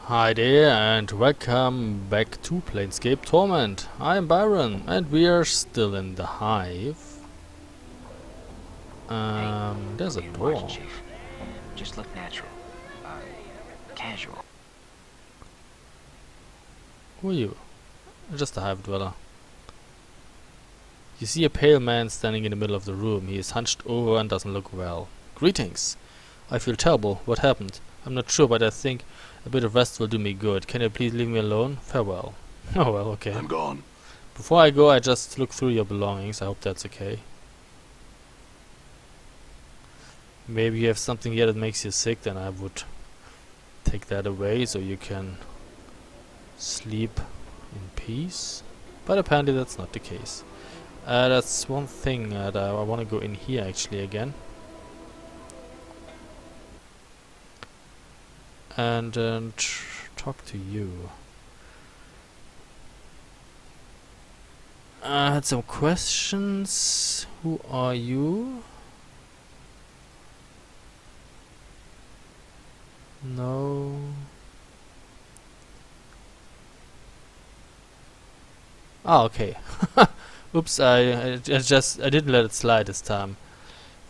Hi there and welcome back to Planescape Torment. I'm Byron and we are still in the hive. There's a Okay, watch, door. Chief. Just look natural. Casual. Who are you? Just a hive dweller. You see a pale man standing in the middle of the room. He is hunched over and doesn't look well. Greetings. I feel terrible. What happened? I'm not sure, but I think a bit of rest will do me good. Can you please leave me alone? Farewell. Oh well, okay. I'm gone. Before I go, I just look through your belongings. I hope that's okay. Maybe you have something here that makes you sick, then I would take that away so you can sleep in peace. But apparently that's not the case. That's one thing that I want to go in here actually again. And talk to you. I had some questions. Who are you? No. Ah, okay. Oops, I didn't let it slide this time.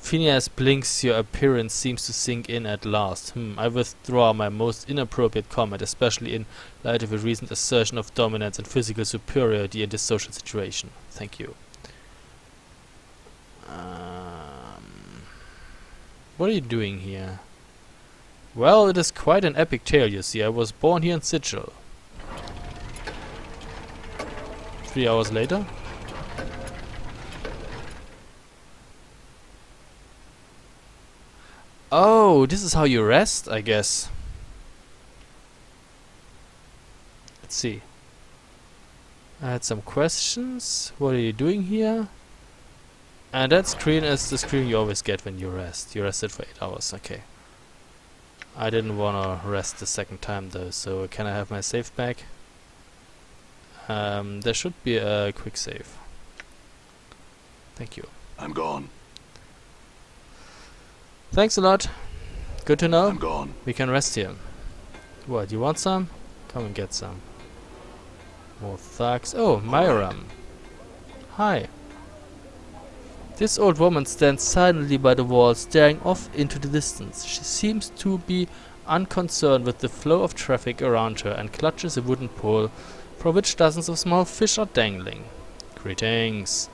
Phineas blinks. Your appearance seems to sink in at last. I withdraw my most inappropriate comment, especially in light of a recent assertion of dominance and physical superiority in this social situation. Thank you. What are you doing here? Well, it is quite an epic tale, you see. I was born here in Sigil. 3 hours later? Oh, this is how you rest, I guess. Let's see. I had some questions. What are you doing here? And that screen is the screen you always get when you rest. You rested for 8 hours, okay. I didn't want to rest the second time though, so can I have my save back? There should be a quick save. Thank you. I'm gone. Thanks a lot. Good to know. I'm gone. We can rest here. What, you want some? Come and get some. More thugs. Oh, Myram. Hi. This old woman stands silently by the wall, staring off into the distance. She seems to be unconcerned with the flow of traffic around her and clutches a wooden pole from which dozens of small fish are dangling. Greetings.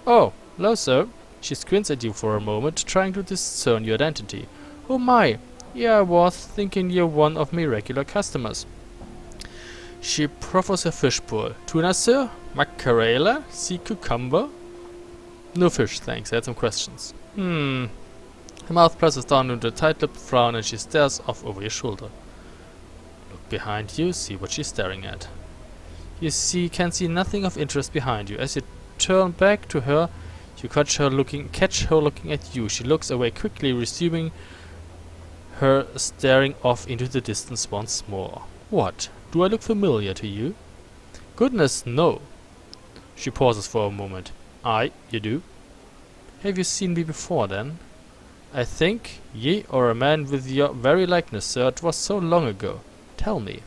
Oh, hello, sir. She squints at you for a moment, trying to discern your identity. Oh my, yeah, I was thinking you're one of my regular customers. She proffers her fish pole. Tuna, sir? Mackerel? Sea cucumber? No fish, thanks. I had some questions. Her mouth presses down into a tight-lipped frown and she stares off over your shoulder. Look behind you, see what she's staring at. You can see nothing of interest behind you. As you turn back to her, you catch her looking at you. She looks away quickly, resuming her staring off into the distance once more. What? Do I look familiar to you? Goodness, no. She pauses for a moment. Aye, you do. Have you seen me before, then? I think, ye or a man with your very likeness, sir. It was so long ago. Tell me.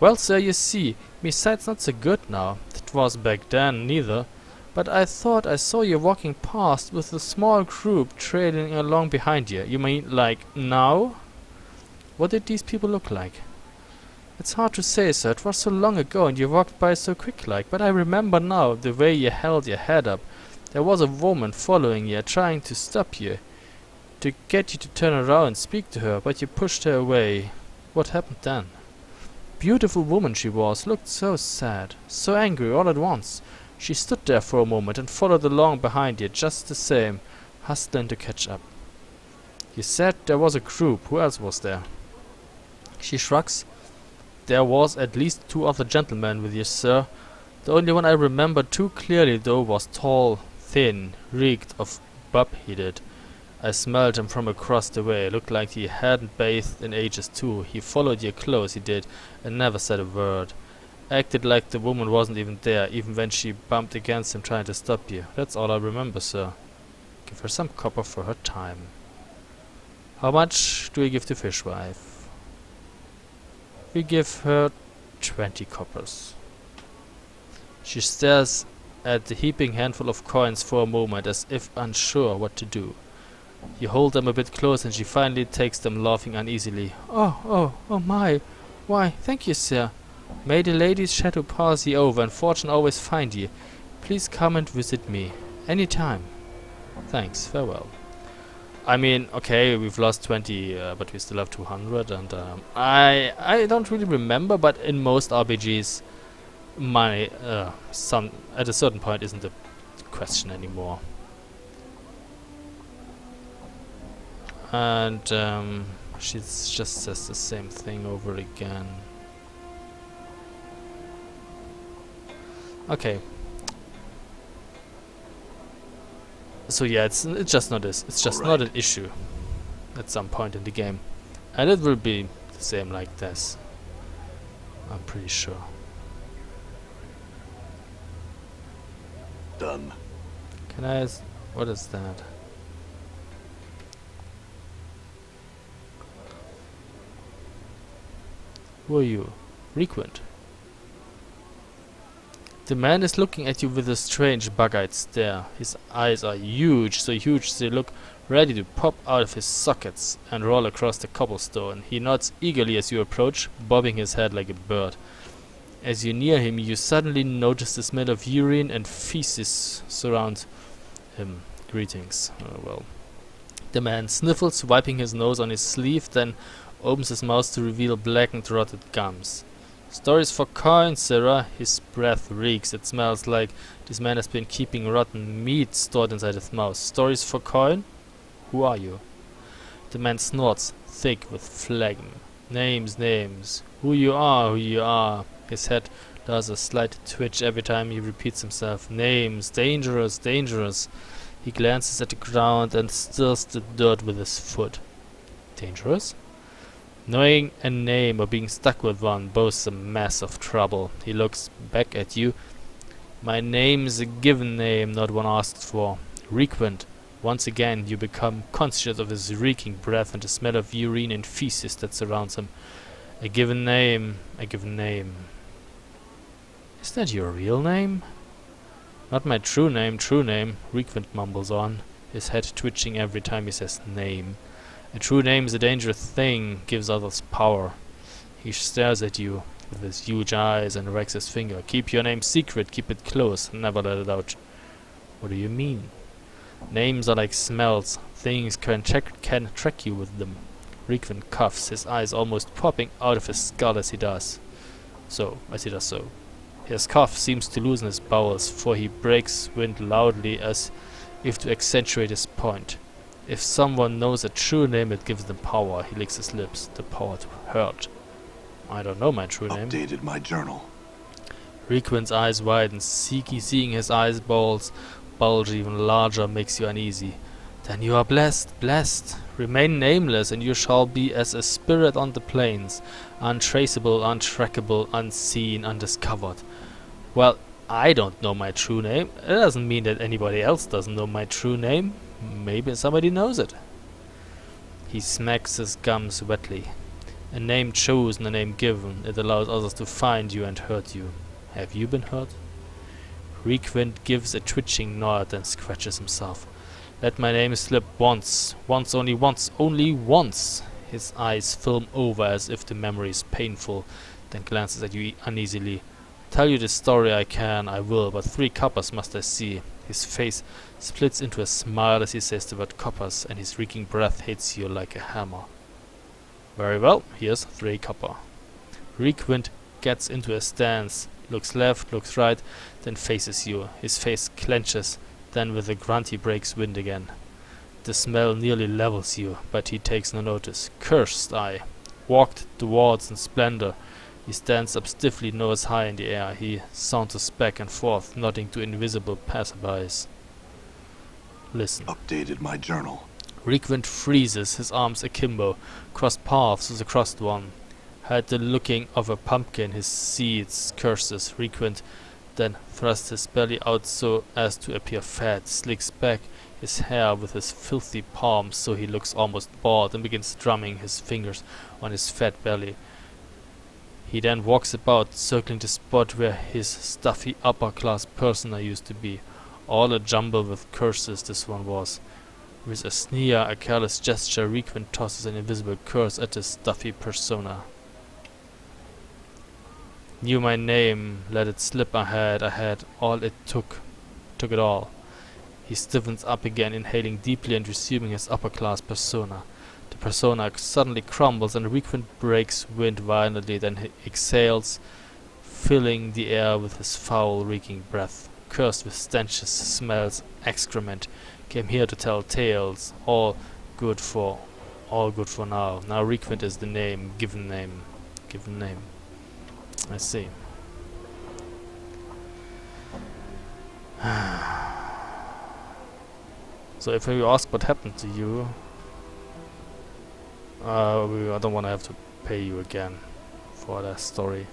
Well, sir, you see, me sight's not so good now. It was back then, neither. But I thought I saw you walking past with a small group trailing along behind you. You mean, like, now? What did these people look like? It's hard to say, sir. It was so long ago and you walked by so quick-like. But I remember now the way you held your head up. There was a woman following you, trying to stop you, to get you to turn around and speak to her, but you pushed her away. What happened then? Beautiful woman she was, looked so sad, so angry all at once. She stood there for a moment and followed along behind you just the same, hustling to catch up. You said there was a group. Who else was there? She shrugs. There was at least 2 other gentlemen with you, sir. The only one I remember too clearly, though, was tall, thin, reeked of bub, he did. I smelled him from across the way. Looked like he hadn't bathed in ages, too. He followed you close, he did, and never said a word. Acted like the woman wasn't even there, even when she bumped against him trying to stop you. That's all I remember, sir. Give her some copper for her time. How much do you give the fishwife? We give her 20 coppers. She stares at the heaping handful of coins for a moment, as if unsure what to do. You hold them a bit close, and she finally takes them, laughing uneasily. Oh my! Why, thank you, sir. May the lady's shadow pass ye over, and fortune always find ye. Please come and visit me. Any time. Thanks, farewell. I mean, okay, we've lost 20, but we still have 200, and I don't really remember, but in most RPGs, money, at a certain point isn't a question anymore. And she just says the same thing over again. Okay. So yeah, it's just not this. It's just not an issue at some point in the game, and it will be the same like this. I'm pretty sure. Done. Can I? What is that? Who are you? Requint. The man is looking at you with a strange bug-eyed stare. His eyes are huge, so huge they look ready to pop out of his sockets and roll across the cobblestone. He nods eagerly as you approach, bobbing his head like a bird. As you near him, you suddenly notice the smell of urine and feces surround him. Greetings. Well. The man sniffles, wiping his nose on his sleeve, then opens his mouth to reveal blackened, rotted gums. Stories for coin, sirrah. His breath reeks. It smells like this man has been keeping rotten meat stored inside his mouth. Stories for coin? Who are you? The man snorts, thick with phlegm. Names, names. Who you are, who you are. His head does a slight twitch every time he repeats himself. Names, dangerous, dangerous. He glances at the ground and stirs the dirt with his foot. Dangerous? Knowing a name or being stuck with one boasts a mass of trouble. He looks back at you. My name is a given name, not one asked for. Requint. Once again you become conscious of his reeking breath and the smell of urine and feces that surrounds him. A given name, a given name. Is that your real name? Not my true name, Requint mumbles on, his head twitching every time he says name. A true name is a dangerous thing, gives others power. He stares at you with his huge eyes and wags his finger. Keep your name secret, keep it close, never let it out. What do you mean? Names are like smells, things can track you with them. Requint coughs, his eyes almost popping out of his skull as he does so. His cough seems to loosen his bowels, for he breaks wind loudly as if to accentuate his point. If someone knows a true name, it gives them power. He licks his lips. The power to hurt. I don't know my true name. Updated my journal. Requint's eyes widen. Seeing his eyeballs bulge even larger makes you uneasy. Then you are blessed, blessed. Remain nameless, and you shall be as a spirit on the plains. Untraceable, untrackable, unseen, undiscovered. Well, I don't know my true name. It doesn't mean that anybody else doesn't know my true name. Maybe somebody knows it. He smacks his gums wetly. A name chosen, a name given. It allows others to find you and hurt you. Have you been hurt? Requint gives a twitching nod and scratches himself. Let my name slip once. Once, only once. His eyes film over as if the memory is painful, then glances at you uneasily. Tell you the story I can, I will, but 3 coppers must I see. His face splits into a smile as he says the word coppers, and his reeking breath hits you like a hammer. Very well, here's 3 copper. Requint gets into a stance, looks left, looks right, then faces you. His face clenches, then with a grunt he breaks wind again. The smell nearly levels you, but he takes no notice. Cursed eye. Walked towards in splendor. He stands up stiffly, nose high in the air. He saunters back and forth, nodding to invisible passerbys. Listen. Updated my journal. Requint freezes, his arms akimbo, crossed paths with a crossed one. Had the looking of a pumpkin, his seeds, curses. Requint then thrusts his belly out so as to appear fat, slicks back his hair with his filthy palms so he looks almost bald, and begins drumming his fingers on his fat belly. He then walks about, circling the spot where his stuffy upper-class persona used to be. All a jumble with curses this one was. With a sneer, a careless gesture, Requint tosses an invisible curse at his stuffy persona. Knew my name, let it slip ahead, I had all it took it all. He stiffens up again, inhaling deeply and resuming his upper-class persona. The persona suddenly crumbles and Requint breaks wind violently, then he exhales, filling the air with his foul, reeking breath. Cursed with stenches, smells, excrement, came here to tell tales, all good for now. Now Requint is the name, given name. I see. So if you ask what happened to you, I don't want to have to pay you again for that story.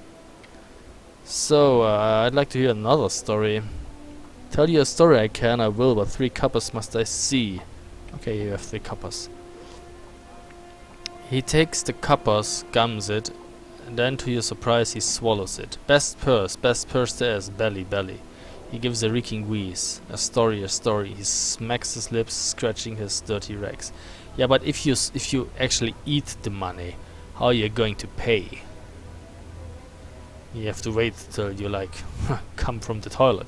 So I'd like to hear another story. Tell you a story I can, I will, but 3 coppers must I see. Okay, you have 3 coppers. He takes the coppers, gums it, and then to your surprise he swallows it. Best purse there is, belly. He gives a reeking wheeze. A story. He smacks his lips, scratching his dirty rags. Yeah, but if you actually eat the money, how are you going to pay? You have to wait till you like come from the toilet.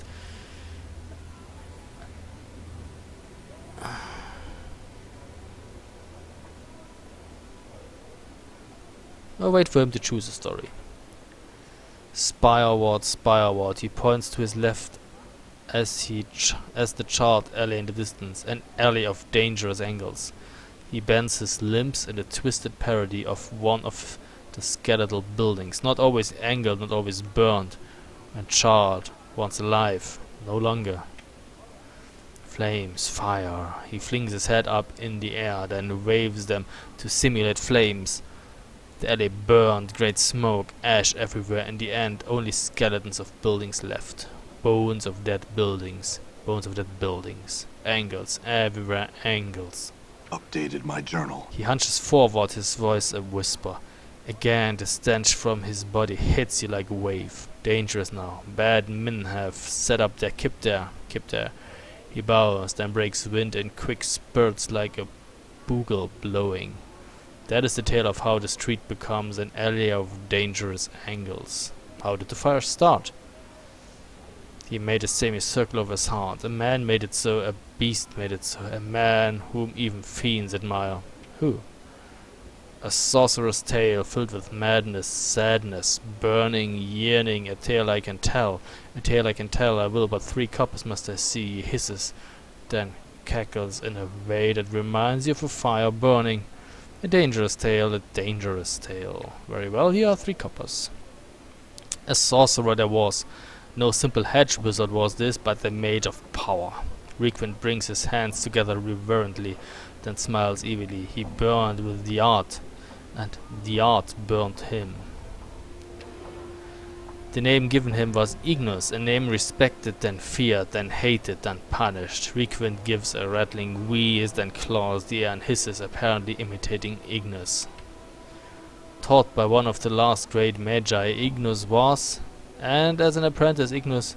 I'll wait for him to choose a story. Spireward. He points to his left as the charred alley in the distance, an alley of dangerous angles. He bends his limbs in a twisted parody of one of the skeletal buildings, not always angled, not always burned and charred, once alive, no longer. Flames, fire. He flings his head up in the air, then waves them to simulate flames. The alley burned, great smoke, ash everywhere. In the end, only skeletons of buildings left. Bones of dead buildings. Angles, everywhere angles. Updated my journal. He hunches forward, his voice a whisper. Again, the stench from his body hits you like a wave. Dangerous now. Bad men have set up their keep there. He bows, then breaks wind in quick spurts like a bugle blowing. That is the tale of how the street becomes an alley of dangerous angles. How did the fire start? He made a semicircle of his heart. A man made it so, a beast made it so, a man whom even fiends admire. Who? A sorcerer's tale filled with madness, sadness, burning, yearning, a tale I can tell. I will, but 3 coppers must I see. He hisses, then cackles in a way that reminds you of a fire burning. A dangerous tale. Very well, here are 3 coppers. A sorcerer there was. No simple hedge wizard was this, but the mage of power. Requint brings his hands together reverently, then smiles evilly. He burned with the art, and the art burned him. The name given him was Ignis, a name respected, then feared, then hated, then punished. Requint gives a rattling wheeze, then claws the air and hisses, apparently imitating Ignis. Taught by one of the last great magi, Ignis was, and as an apprentice Ignis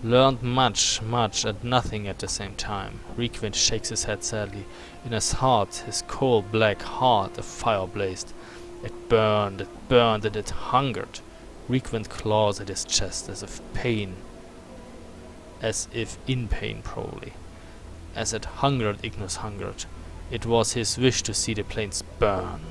learned much and nothing at the same time. Requint shakes his head sadly. In his heart, his coal black heart, a fire blazed. It burned, and it hungered. Requint claws at his chest as if in pain probably. As it hungered, Ignis hungered. It was his wish to see the plains burn.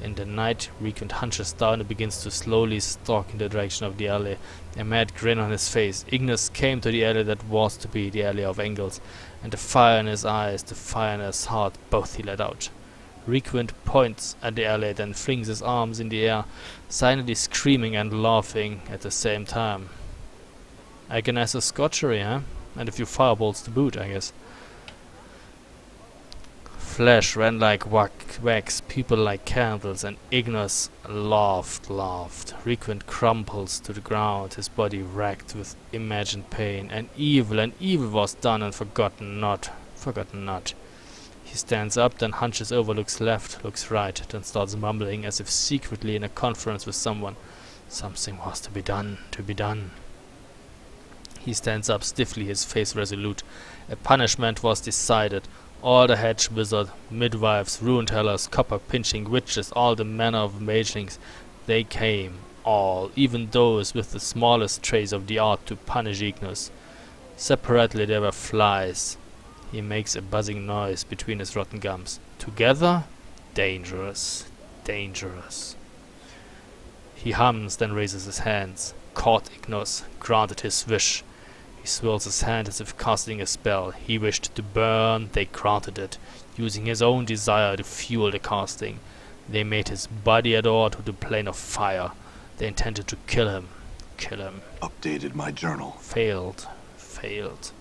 In the night, Requint hunches down and begins to slowly stalk in the direction of the alley, a mad grin on his face. Ignis came to the alley that was to be the alley of angles, and the fire in his eyes, the fire in his heart, both he let out. Requint points at the alley, then flings his arms in the air, silently screaming and laughing at the same time. Agonizes scotchery, huh? And a few fireballs to boot, I guess. Flesh ran like wax, people like candles, and Ignis laughed. Requint crumples to the ground, his body racked with imagined pain. And evil was done and forgotten not. He He stands up, then hunches over, looks left, looks right, then starts mumbling as if secretly in a conference with someone. Something was to be done, to be done. He stands up stiffly, his face resolute. A punishment was decided. All the hedge wizard, midwives, rune tellers, copper pinching witches, all the manner of magelings, they came, all, even those with the smallest trace of the art, to punish Ignis. Separately there were flies. He makes a buzzing noise between his rotten gums. Together, dangerous, dangerous. He hums, then raises his hands. Caught Ignis, granted his wish. He swirls his hand as if casting a spell. He wished to burn, they granted it, using his own desire to fuel the casting. They made his body adore to the plane of fire. They intended to kill him. Kill him. Updated my journal. Failed. Failed.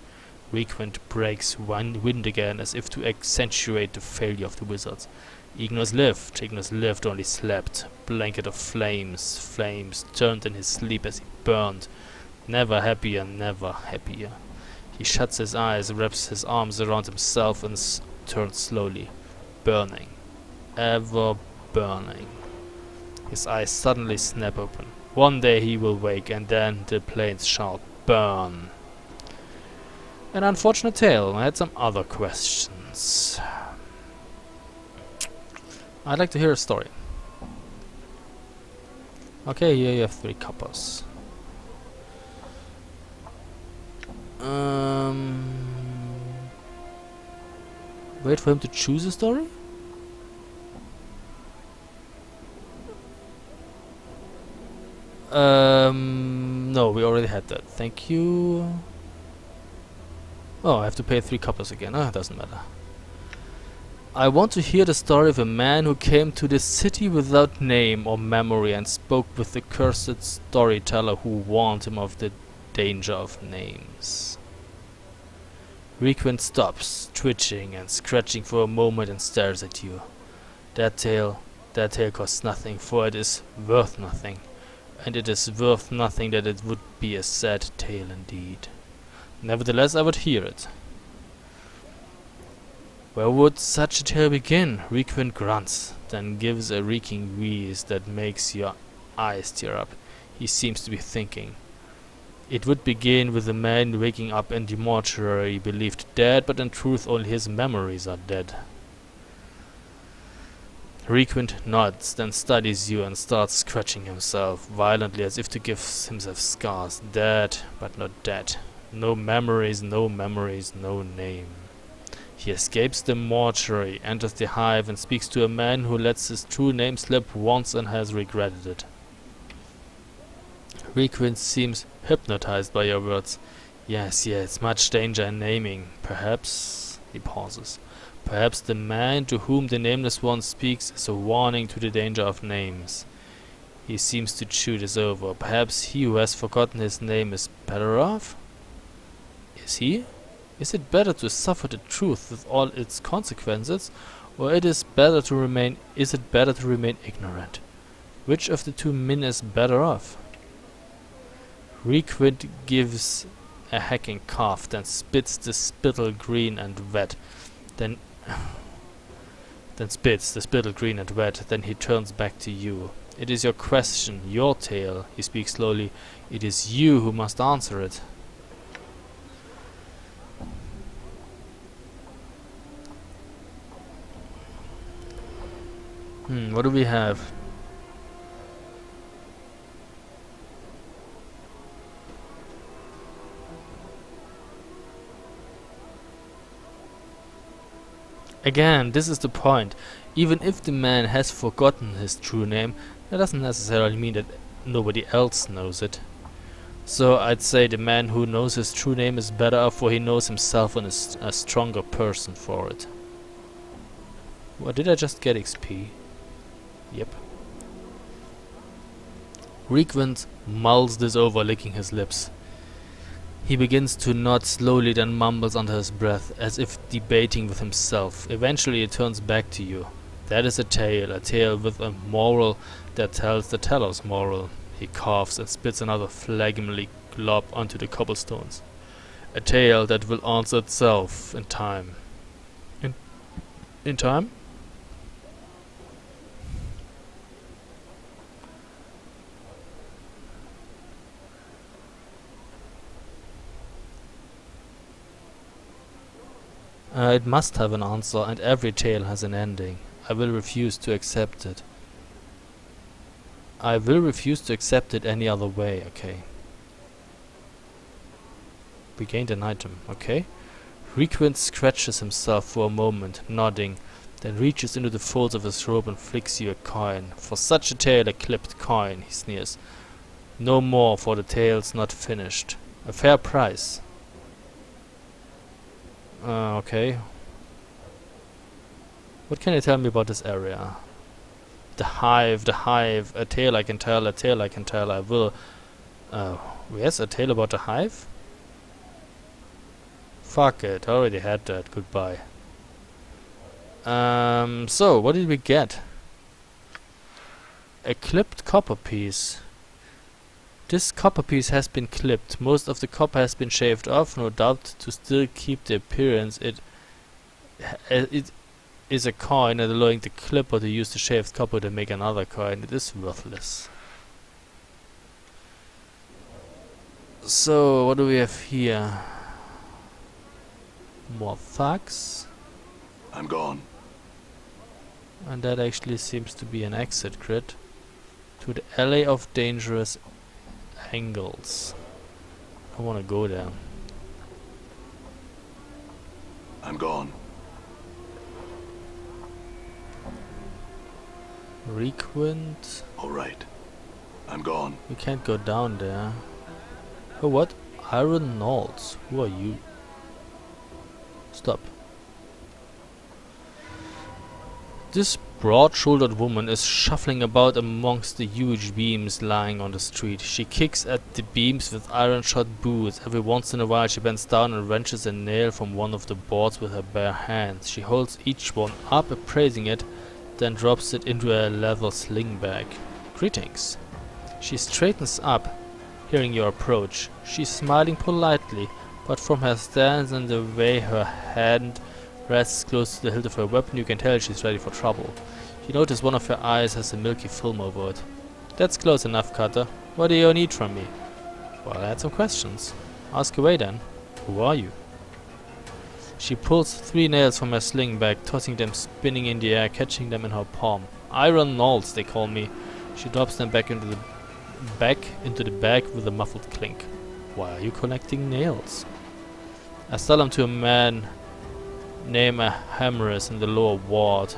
Requint breaks wind again as if to accentuate the failure of the wizards. Ignis lived, only slept. Blanket of flames, flames turned in his sleep as he burned. Never happier, never happier. He shuts his eyes, wraps his arms around himself and turns slowly. Burning. Ever burning. His eyes suddenly snap open. One day he will wake, and then the plains shall burn. An unfortunate tale. I had some other questions. I'd like to hear a story. Okay, here you have 3 coppers. Wait for him to choose a story? No, we already had that. Thank you. Oh, I have to pay 3 coppers again. Ah, doesn't matter. I want to hear the story of a man who came to this city without name or memory and spoke with the cursed storyteller who warned him of the danger of names. Requint stops, twitching and scratching for a moment and stares at you. That tale costs nothing, for it is worth nothing. And it is worth nothing that it would be a sad tale indeed. Nevertheless, I would hear it. Where would such a tale begin? Requint grunts, then gives a reeking wheeze that makes your eyes tear up. He seems to be thinking. It would begin with a man waking up in the mortuary, believed dead, but in truth only his memories are dead. Requint nods, then studies you and starts scratching himself violently as if to give himself scars. Dead, but not dead. No memories, no name. He escapes the mortuary, enters the hive, and speaks to a man who lets his true name slip once and has regretted it. Requint seems hypnotized by your words. Yes, much danger in naming. Perhaps, he pauses, perhaps the man to whom the nameless one speaks is a warning to the danger of names. He seems to chew this over. Perhaps he who has forgotten his name is better off? Is he? Is it better to suffer the truth with all its consequences, or is it better to remain ignorant? Which of the two men is better off? Requint gives a hacking cough, then spits the spittle green and wet. Then spits the spittle green and wet. Then he turns back to you. It is your question, your tale. He speaks slowly. It is you who must answer it. What do we have? Again, this is the point. Even if the man has forgotten his true name, that doesn't necessarily mean that nobody else knows it. So I'd say the man who knows his true name is better off, for he knows himself and is a stronger person for it. What, did I just get XP? Yep. Requint mulls this over, licking his lips. He begins to nod slowly, then mumbles under his breath, as if debating with himself. Eventually it turns back to you. That is a tale with a moral that tells the teller's moral. He coughs and spits another phlegmily glob onto the cobblestones. A tale that will answer itself in time. In time. It must have an answer, and every tale has an ending. I will refuse to accept it. I will refuse to accept it any other way, okay. We gained an item, okay. Requint scratches himself for a moment, nodding, then reaches into the folds of his robe and flicks you a coin. For such a tale, a clipped coin, he sneers. No more, for the tale's not finished. A fair price. Okay. What can you tell me about this area? The hive, a tale I can tell, I will. Yes, a tale about the hive? Fuck it, I already had that, goodbye. So, what did we get? A clipped copper piece. This copper piece has been clipped. Most of the copper has been shaved off, no doubt to still keep the appearance. It is a coin, and allowing the clipper to use the shaved copper to make another coin. It is worthless. So, what do we have here? More thugs. I'm gone. And that actually seems to be an exit grid to the alley of dangerous angles. I wanna go there. I'm gone. Requint. Alright. I'm gone. We can't go down there. Oh, what? Iron Knolls. Who are you? Stop. This broad-shouldered woman is shuffling about amongst the huge beams lying on the street. She kicks at the beams with iron-shod boots. Every once in a while she bends down and wrenches a nail from one of the boards with her bare hands. She holds each one up, appraising it, then drops it into a leather sling bag. Greetings. She straightens up, hearing your approach. She's smiling politely, but from her stance and the way her hand rests close to the hilt of her weapon, you can tell she's ready for trouble. You notice one of her eyes has a milky film over it. That's close enough, Cutter. What do you need from me? Well, I had some questions. Ask away then. Who are you? She pulls 3 nails from her sling bag, tossing them spinning in the air, catching them in her palm. Iron Knolls, they call me. She drops them back into the bag with a muffled clink. Why are you collecting nails? I sell them to a man named Hammerus in the lower ward.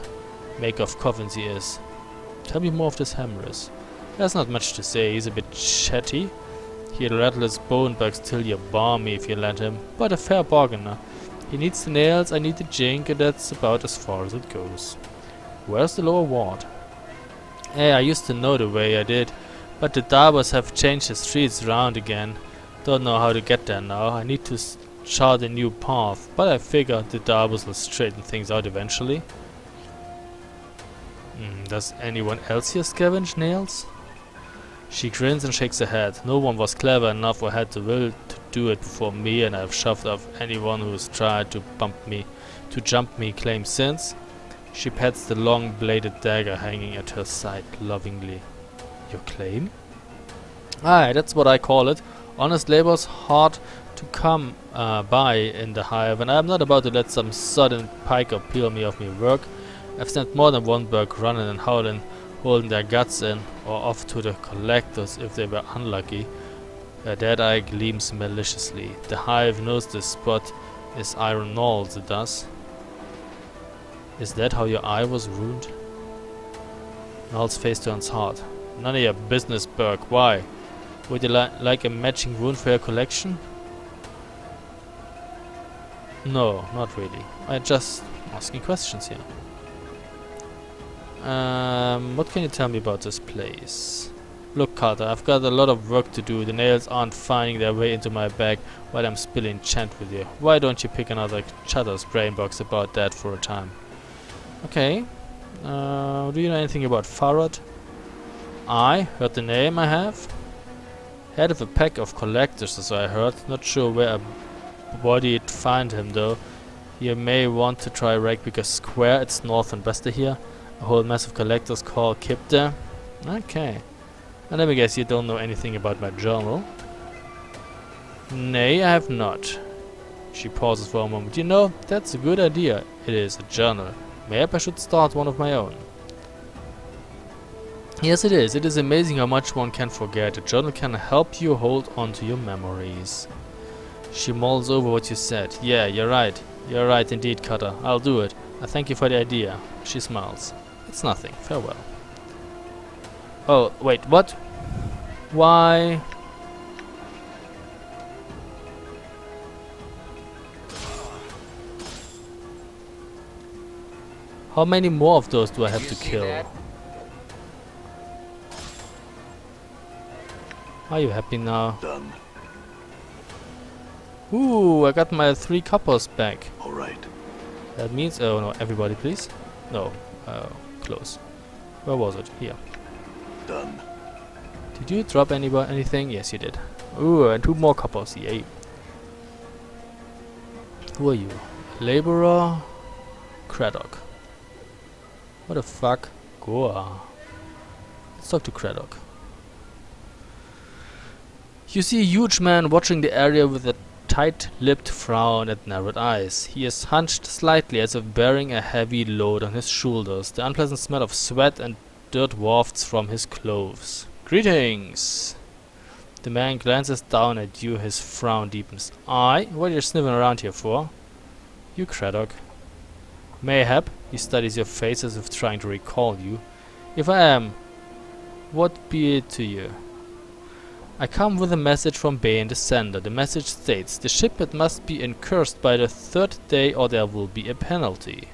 Maker of coffins he is. Tell me more of this Hammerus. There's not much to say. He's a bit chatty. He'll rattle his bone bugs till you balm me if you let him, but a fair bargainer. He needs the nails, I need the jink, and that's about as far as it goes. Where's the lower ward? Hey, I used to know the way I did, but the Darbers have changed the streets around again. Don't know how to get there now. I need to chart a new path, but I figure the Darbers will straighten things out eventually. Does anyone else here scavenge nails? She grins and shakes her head. No one was clever enough or had the will to do it before me, and I've shoved off anyone who's tried to jump me claim since. She pats the long bladed dagger hanging at her side lovingly. Your claim? Aye, that's what I call it. Honest labor's hard to come by in the hive, and I'm not about to let some sudden piker peel me off me work. I've sent more than one berg running and howling, holding their guts in, or off to the collectors if they were unlucky. Her dead eye gleams maliciously. The hive knows this spot is Iron Knolls, it does. Is that how your eye was ruined? Knoll's face turns hard. None of your business, Berg. Why? Would you like a matching wound for your collection? No, not really. I'm just asking questions here. What can you tell me about this place? Look, Carter, I've got a lot of work to do. The nails aren't finding their way into my bag while I'm spilling chant with you. Why don't you pick another Chudder's brain box about that for a time? Okay. Do you know anything about Farad? I heard the name, I have. Head of a pack of collectors, as I heard. Not sure where a body'd find him, though. You may want to try Reykjavik Square. It's north and west of here. A whole mass of collectors called Kipta. Okay. And let me guess, you don't know anything about my journal. Nay, I have not. She pauses for a moment. You know, that's a good idea. It is a journal. Maybe I should start one of my own. Yes, it is. It is amazing how much one can forget. A journal can help you hold on to your memories. She mulls over what you said. Yeah, you're right. You're right indeed, Cutter. I'll do it. I thank you for the idea. She smiles. It's nothing. Farewell. Oh, wait, what? Why? How many more of those do I have to kill? Are you happy now? Done. Ooh, I got my 3 coppers back. All right. That means... Oh no, everybody please. No, close. Where was it? Here. Done. Did you drop anything? Yes, you did. Ooh, and 2 more coppers. Yay. Who are you? Laborer? Craddock. What the fuck? Goa. Let's talk to Craddock. You see a huge man watching the area with a tight-lipped frown and narrowed eyes. He is hunched slightly as if bearing a heavy load on his shoulders. The unpleasant smell of sweat and dirt wafts from his clothes. Greetings! The man glances down at you, his frown deepens. Aye? What are you sniffing around here for? You, Craddock. Mayhap. He studies your face as if trying to recall you. If I am, what be it to you? I come with a message from Bane the Sender. The message states, the shipment must be incursed by the 3rd day or there will be a penalty.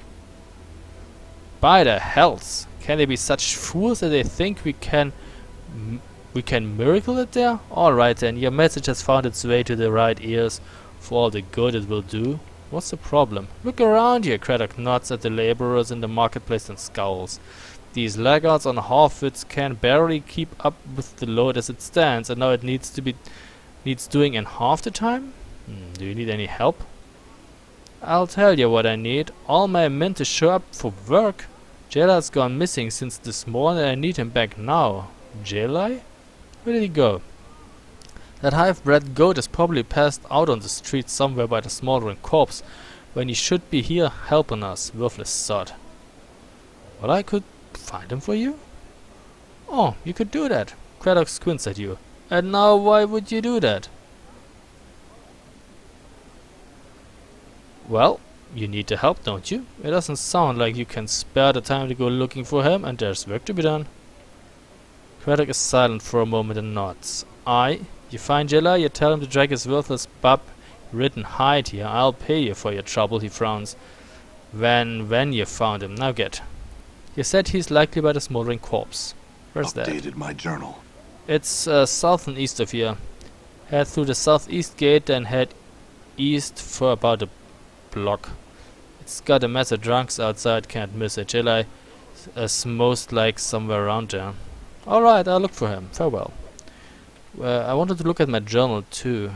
By the hells! Can they be such fools that they think we can miracle it there? Alright then, your message has found its way to the right ears for all the good it will do. What's the problem? Look around here, Craddock nods at the laborers in the marketplace and scowls. These laggards on half-wits can barely keep up with the load as it stands, and now it needs doing in half the time? Do you need any help? I'll tell you what I need. All my men to show up for work. Jailer's gone missing since this morning and I need him back now. Jailer? Where did he go? That half-bred goat is probably passed out on the street somewhere by the smoldering corpse, when he should be here helping us, worthless sod. Well, I could find him for you? Oh, you could do that. Craddock squints at you. And now why would you do that? Well, you need the help, don't you? It doesn't sound like you can spare the time to go looking for him, and there's work to be done. Craddock is silent for a moment and nods. Aye. You find Jella, you tell him to drag his worthless bub-ridden hide here. I'll pay you for your trouble, he frowns. When you found him. Now get. You said he's likely by the smoldering corpse. Where's that? Updated my journal. It's south and east of here. Head through the southeast gate, then head east for about a block. It's got a mess of drunks outside, can't miss it. Jella is most like somewhere around there. Alright, I'll look for him. Farewell. I wanted to look at my journal too.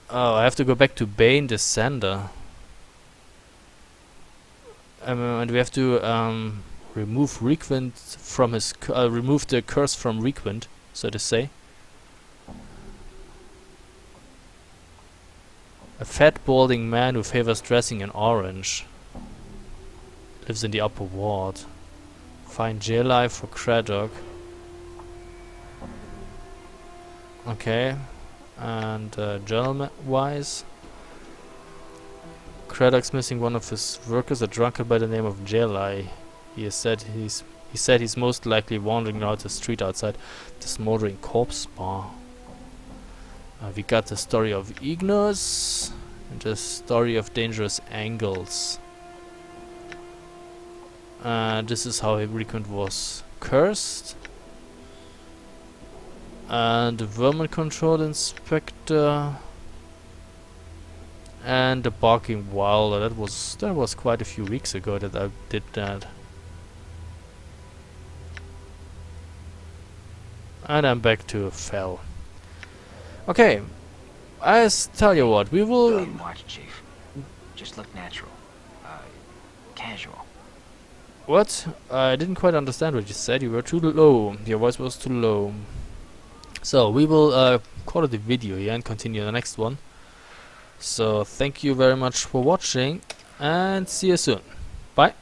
Oh, I have to go back to Bane the Sender. And we have to remove Requint from his remove the curse from Requint, so to say. A fat balding man who favors dressing in orange lives in the upper ward. Find Jeli for Craddock. Okay. And journal-wise, Craddock's missing one of his workers, a drunkard by the name of Jeli. He said he's most likely wandering around the street outside the smoldering corpse bar. We got the story of Ignos and the story of dangerous angles. This is how Requint was cursed. And the Vermin Control Inspector. And the Barking Wilder. That was quite a few weeks ago that I did that. And I'm back to Fell. Okay. I tell you what, we will. Done. Watch, Chief. Just look natural. Casual. What? I didn't quite understand what you said. You were too low. Your voice was too low. So we will call it a video here and continue the next one. So thank you very much for watching and see you soon. Bye.